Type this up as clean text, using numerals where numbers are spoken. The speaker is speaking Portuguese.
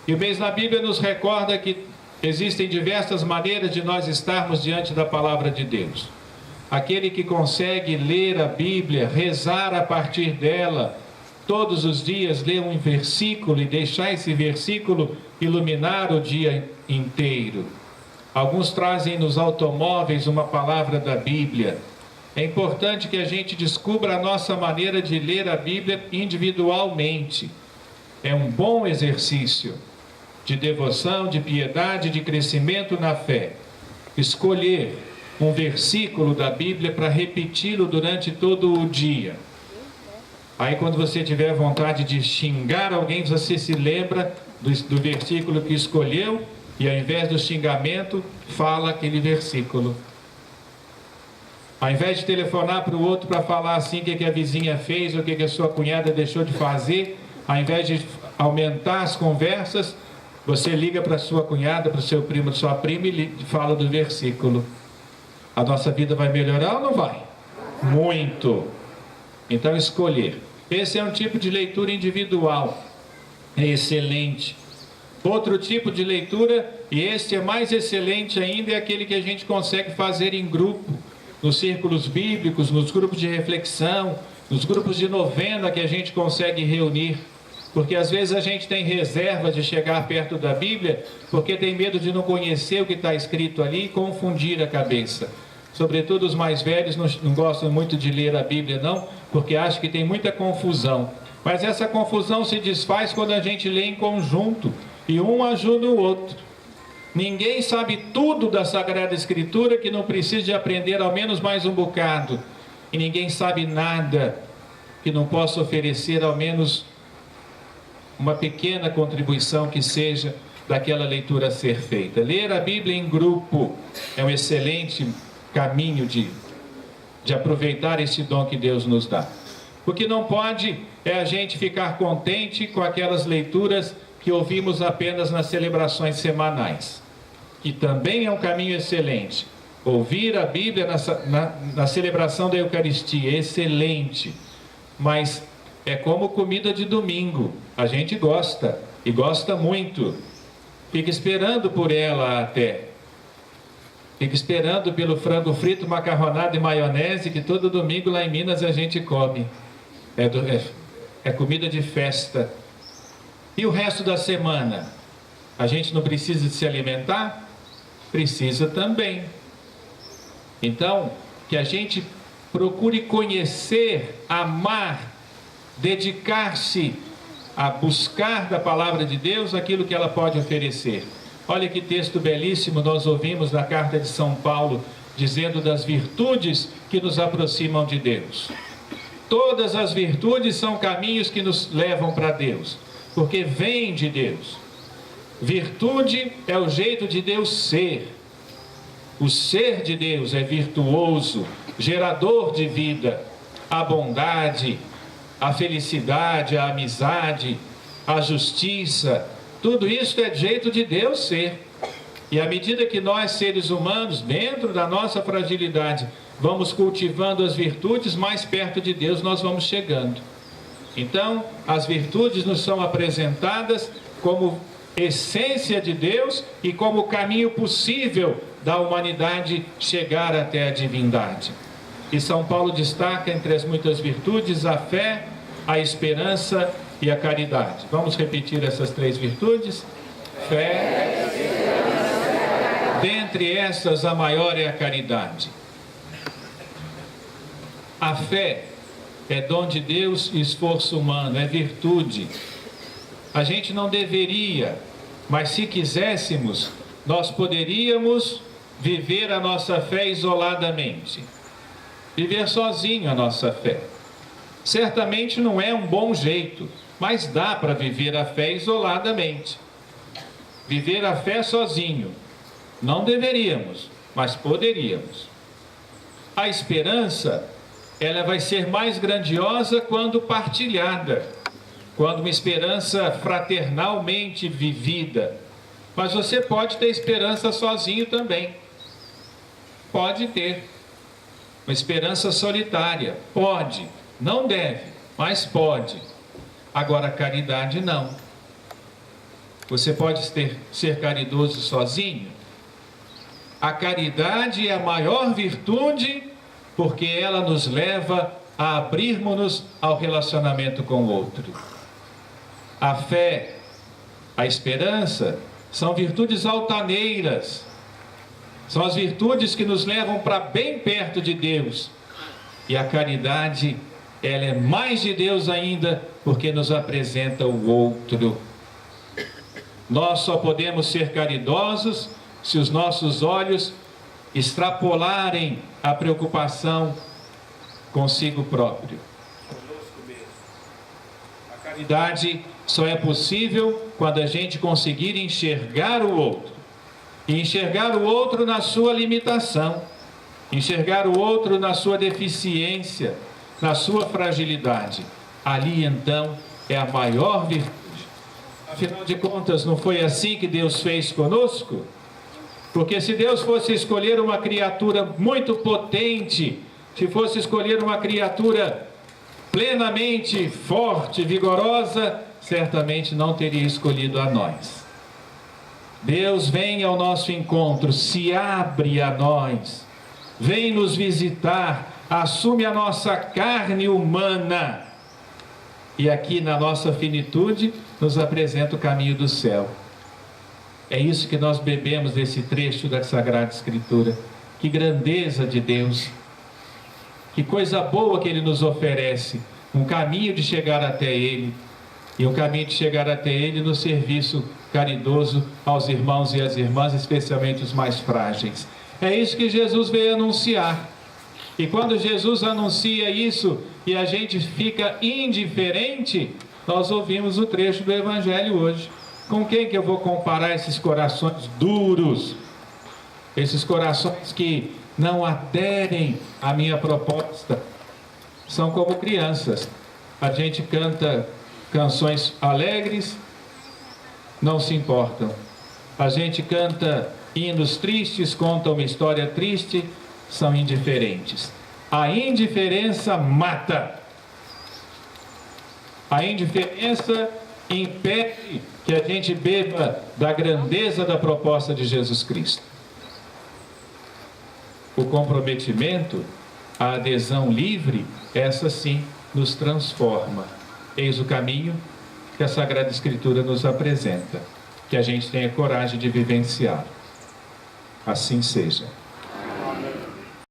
E o mês na Bíblia nos recorda que existem diversas maneiras de nós estarmos diante da palavra de Deus. Aquele que consegue ler a Bíblia, rezar a partir dela, todos os dias ler um versículo e deixar esse versículo iluminar o dia inteiro. Alguns trazem nos automóveis uma palavra da Bíblia. É importante que a gente descubra a nossa maneira de ler a Bíblia individualmente. É um bom exercício de devoção, de piedade, de crescimento na fé. Escolher um versículo da Bíblia para repeti-lo durante todo o dia. Aí quando você tiver vontade de xingar alguém, você se lembra do versículo que escolheu e ao invés do xingamento, fala aquele versículo. Ao invés de telefonar para o outro para falar assim o que a vizinha fez ou o que a sua cunhada deixou de fazer, ao invés de aumentar as conversas, você liga para a sua cunhada, para o seu primo, sua prima e fala do versículo. A nossa vida vai melhorar ou não vai? Muito. Então escolher. Esse é um tipo de leitura individual. É excelente. Outro tipo de leitura, e este é mais excelente ainda, é aquele que a gente consegue fazer em grupo, nos círculos bíblicos, nos grupos de reflexão, nos grupos de novena que a gente consegue reunir. Porque às vezes a gente tem reserva de chegar perto da Bíblia, porque tem medo de não conhecer o que está escrito ali e confundir a cabeça. Sobretudo os mais velhos não gostam muito de ler a Bíblia não, porque acham que tem muita confusão. Mas essa confusão se desfaz quando a gente lê em conjunto, e um ajuda o outro. Ninguém sabe tudo da Sagrada Escritura que não precisa de aprender ao menos mais um bocado. E ninguém sabe nada que não possa oferecer ao menos uma pequena contribuição que seja daquela leitura a ser feita. Ler a Bíblia em grupo é um excelente caminho de aproveitar esse dom que Deus nos dá. O que não pode é a gente ficar contente com aquelas leituras que ouvimos apenas nas celebrações semanais, que também é um caminho excelente. Ouvir a Bíblia na celebração da Eucaristia, excelente, mas é como comida de domingo, a gente gosta, e gosta muito, fica esperando por ela até, fica esperando pelo frango frito, macarronada e maionese, que todo domingo lá em Minas a gente come, é comida de festa. E o resto da semana? A gente não precisa de se alimentar? Precisa também. Então, que a gente procure conhecer, amar, dedicar-se a buscar da palavra de Deus aquilo que ela pode oferecer. Olha que texto belíssimo nós ouvimos na carta de São Paulo, dizendo das virtudes que nos aproximam de Deus. Todas as virtudes são caminhos que nos levam para Deus, porque vem de Deus. Virtude é o jeito de Deus ser. O ser de Deus é virtuoso, gerador de vida, a bondade, a felicidade, a amizade, a justiça, tudo isso é jeito de Deus ser. E à medida que nós, seres humanos, dentro da nossa fragilidade, vamos cultivando as virtudes, mais perto de Deus nós vamos chegando. Então, as virtudes nos são apresentadas como essência de Deus e como caminho possível da humanidade chegar até a divindade. E São Paulo destaca entre as muitas virtudes a fé, a esperança e a caridade. Vamos repetir essas três virtudes? Fé. Dentre essas, a maior é a caridade. A fé é dom de Deus e esforço humano, é virtude. A gente não deveria, mas se quiséssemos, nós poderíamos viver a nossa fé isoladamente. Viver sozinho a nossa fé. Certamente não é um bom jeito, mas dá para viver a fé isoladamente. Viver a fé sozinho. Não deveríamos, mas poderíamos. A esperança, ela vai ser mais grandiosa quando partilhada, quando uma esperança fraternalmente vivida. Mas você pode ter esperança sozinho também. Pode ter. Uma esperança solitária. Pode. Não deve, mas pode. Agora, caridade não. Você pode ser caridoso sozinho? A caridade é a maior virtude porque ela nos leva a abrirmos-nos ao relacionamento com o outro. A fé, a esperança, são virtudes altaneiras. São as virtudes que nos levam para bem perto de Deus. E a caridade, ela é mais de Deus ainda, porque nos apresenta o outro. Nós só podemos ser caridosos se os nossos olhos extrapolarem a preocupação consigo próprio. A caridade só é possível quando a gente conseguir enxergar o outro. E enxergar o outro na sua limitação. Enxergar o outro na sua deficiência, na sua fragilidade. Ali então é a maior virtude. Afinal de contas, não foi assim que Deus fez conosco? Porque se Deus fosse escolher uma criatura muito potente, se fosse escolher uma criatura plenamente forte, vigorosa, certamente não teria escolhido a nós. Deus vem ao nosso encontro, se abre a nós, vem nos visitar, assume a nossa carne humana e aqui na nossa finitude nos apresenta o caminho do céu. É isso que nós bebemos desse trecho da Sagrada Escritura. Que grandeza de Deus, que coisa boa que Ele nos oferece, um caminho de chegar até Ele, e um caminho de chegar até Ele no serviço caridoso aos irmãos e às irmãs, especialmente os mais frágeis. É isso que Jesus veio anunciar. E quando Jesus anuncia isso e a gente fica indiferente, nós ouvimos o trecho do Evangelho hoje. Com quem que eu vou comparar esses corações duros? Esses corações que não aderem à minha proposta. São como crianças. A gente canta canções alegres, não se importam. A gente canta hinos tristes, conta uma história triste, são indiferentes. A indiferença mata. A indiferença impede que a gente beba da grandeza da proposta de Jesus Cristo. O comprometimento, a adesão livre, essa sim nos transforma. Eis o caminho que a Sagrada Escritura nos apresenta, que a gente tenha coragem de vivenciar. Assim seja.